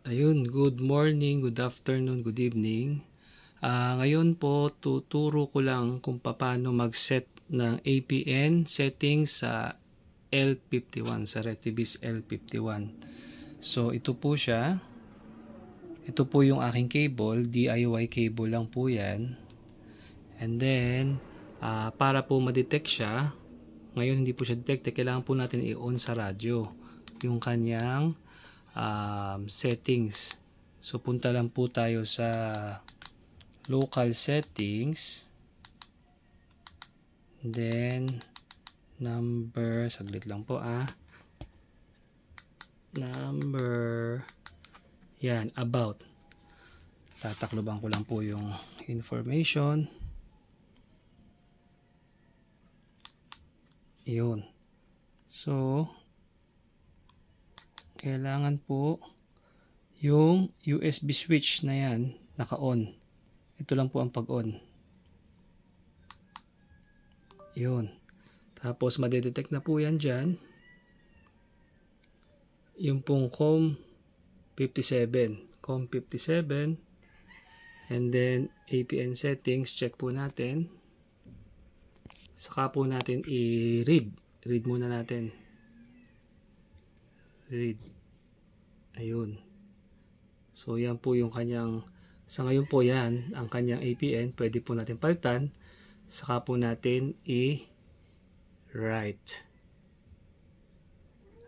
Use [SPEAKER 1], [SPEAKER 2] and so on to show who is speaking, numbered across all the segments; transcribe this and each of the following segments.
[SPEAKER 1] Ayun, good morning, good afternoon, good evening. Ngayon po, tuturo ko lang kung paano mag-set ng APN settings sa L51, sa Retevis L51. So, ito po siya. Ito po yung aking cable, DIY cable lang po yan. And then, para po ma-detect siya, ngayon hindi po siya detect, kailangan po natin i-on sa radyo yung kanyang settings. So punta lang po tayo sa local settings, then number, saglit lang po number, yan, about, tatakloban ko lang po yung information, yun. So kailangan po yung USB switch na yan naka-on. Ito lang po ang pag-on. Yun. Tapos madedetect na po yan dyan. Yung pong COM57. COM57. And then APN settings, check po natin. Saka po natin i-read. Read muna natin. Read. Ayun. So yan po yung kanyang, sa ngayon po yan, ang kanyang APN, pwede po natin palitan, saka po natin i-write.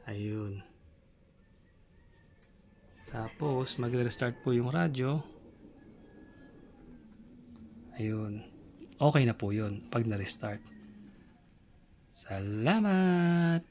[SPEAKER 1] Ayun. Tapos magre-restart po yung radyo. Ayun. Okay na po yun pag na-restart. Salamat!